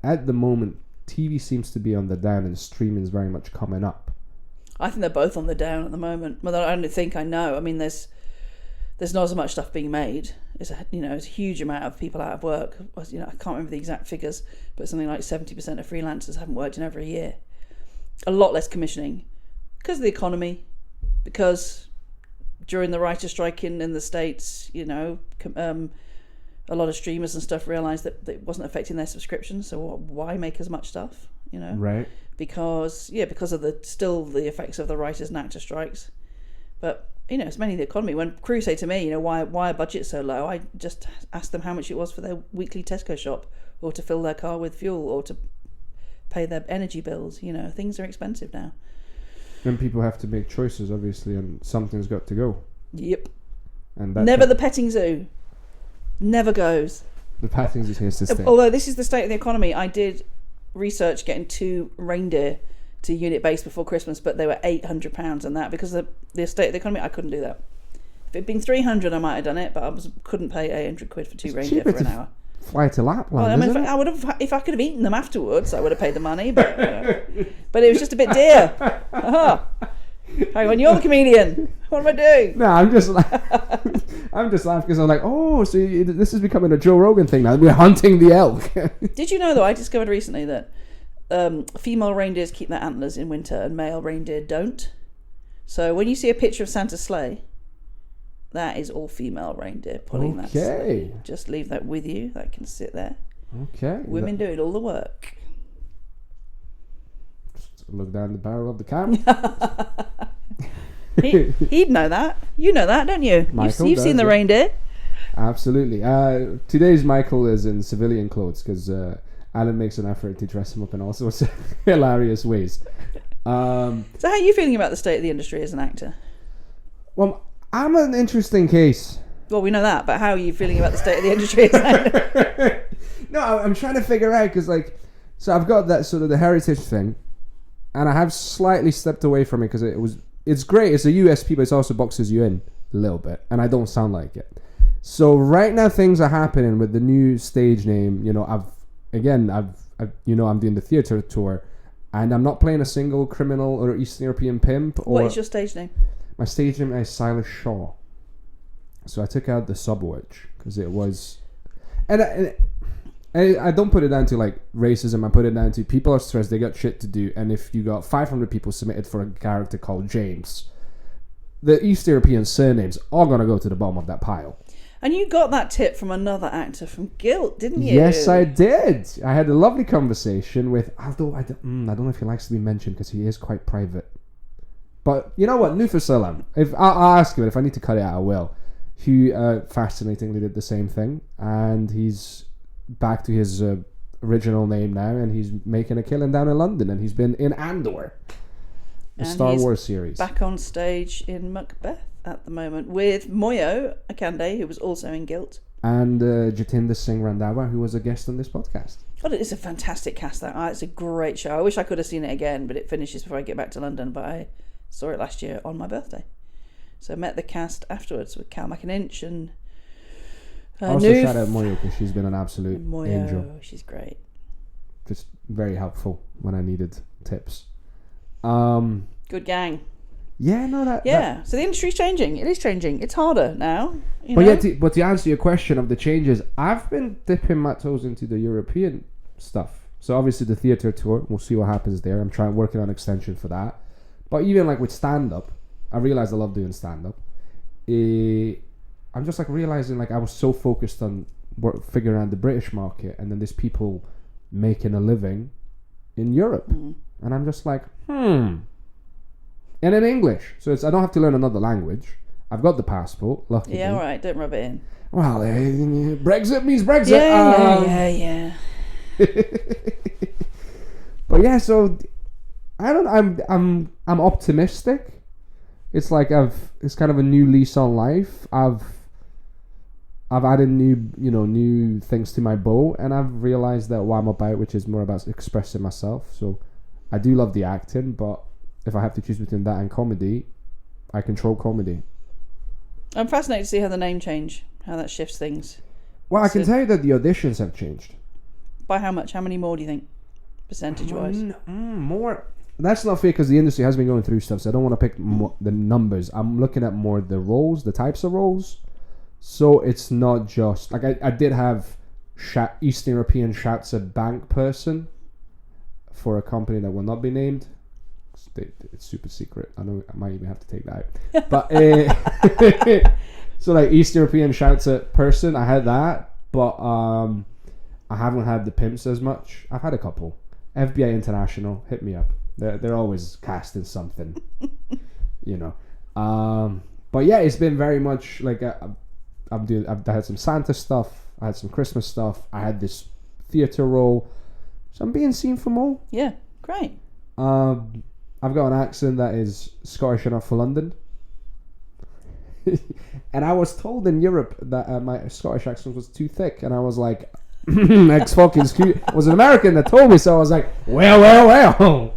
at the moment, TV seems to be on the down and streaming is very much coming up. I think they're both on the down at the moment. Well, I don't think I know. I mean, there's not as much stuff being made. It's a huge amount of people out of work. I can't remember the exact figures, but something like 70% of freelancers haven't worked in over a year. A lot less commissioning because of the economy, because during the writer strike in the States, a lot of streamers and stuff realised that it wasn't affecting their subscriptions. So why make as much stuff? Right. Because of the effects of the writers and actor strikes. But it's mainly the economy. When crew say to me, why are budgets so low, I just ask them how much it was for their weekly Tesco shop, or to fill their car with fuel, or to pay their energy bills. Things are expensive now. And people have to make choices, obviously, and something's got to go. Yep. And never the petting zoo. Never goes. The petting zoo is to stay. Although this is the state of the economy, I did research getting 2 reindeer to unit base before Christmas, but they were £800 and that, because of the state of the economy. I couldn't do that. If it'd been 300, I might have done it, but I couldn't pay £800 for 2 reindeer for an hour. Fly to Lapland. Well, I mean, I would have, if I could have eaten them afterwards, I would have paid the money, but but it was just a bit dear. Hang on, you're the comedian. What am I doing? No, I'm just laughing because I'm like, oh, so this is becoming a Joe Rogan thing now. We're hunting the elk. Did you know, though, I discovered recently that female reindeers keep their antlers in winter and male reindeer don't. So when you see a picture of Santa's sleigh, that is all female reindeer pulling that sleigh. Just leave that with you. That can sit there. Okay. Women doing all the work. Look down the barrel of the camera. He'd know that. You know that, don't you? You've seen the reindeer. Absolutely. Today's Michael is in civilian clothes because Alan makes an effort to dress him up in all sorts of hilarious ways. So how are you feeling about the state of the industry as an actor? Well, I'm an interesting case. Well, we know that, but how are you feeling about the state of the industry as an actor? No, I'm trying to figure out because, so I've got that sort of the heritage thing, and I have slightly stepped away from it because it's great. It's a USP, but it also boxes you in a little bit, and I don't sound like it. So right now things are happening with the new stage name. I'm doing the theatre tour, and I'm not playing a single criminal or Eastern European pimp. What is your stage name? My stage name is Silas Shaw. So I took out the subwitch because it was, and I don't put it down to racism. I put it down to people are stressed, they got shit to do, and if you got 500 people submitted for a character called James, the East European surnames are gonna go to the bottom of that pile. And you got that tip from another actor from Guilt, didn't you? Yes, I did. I had a lovely conversation with, although I don't know if he likes to be mentioned because he is quite private. But you know what, Nufa Salam. If I'll ask him, if I need to cut it out, I will. He fascinatingly did the same thing, and he's back to his original name now, and he's making a killing down in London, and he's been in Andor, the Star Wars series. Back on stage in Macbeth at the moment with Moyo Akande, who was also in Guilt, and Jatinder Singh Randhawa, who was a guest on this podcast. Well, it's a fantastic cast. It's a great show. I wish I could have seen it again, but it finishes before I get back to London. But I saw it last year on my birthday, so I met the cast afterwards with Cal McInninch and also shout out Moyo because she's been an absolute angel. She's great. Just very helpful when I needed tips. Good gang. Yeah, no, that. Yeah, so the industry's changing. It is changing. It's harder now. But to answer your question of the changes, I've been dipping my toes into the European stuff. So obviously the theatre tour, we'll see what happens there. I'm working on extension for that. But even with stand-up, I realised I love doing stand-up. I'm just realising I was so focused on figuring out the British market, and then there's people making a living in Europe, and I'm just and in English, so I don't have to learn another language. I've got the passport, luckily. Yeah, all right, don't rub it in. Well, Brexit means Brexit. Yeah. But yeah, so I'm optimistic. It's it's kind of a new lease on life. I've added new things to my bow, and I've realized that what I'm about, which is more about expressing myself. So I do love the acting, but if I have to choose between that and comedy, I control comedy. I'm fascinated to see how the name change, how that shifts things. Well, I can tell you that the auditions have changed. By how much? How many more do you think, percentage-wise? More. That's not fair because the industry has been going through stuff, so I don't want to pick the numbers. I'm looking at more the roles, the types of roles. So it's not just like I did have Eastern European shouts at bank person for a company that will not be named. It's super secret. I know I might even have to take that out. But so like East European shouts at person, I had that, but I haven't had the pimps as much. I've had a couple. FBI International, hit me up. They're always casting something, you know. But yeah, it's been very much like I've had some Santa stuff. I had some Christmas stuff. I had this theatre role, so I'm being seen for more. Yeah, great. I've got an accent that is Scottish enough for London. And I was told in Europe that my Scottish accent was too thick, and I was like, ex fucking cute. It was an American that told me, so I was like, well.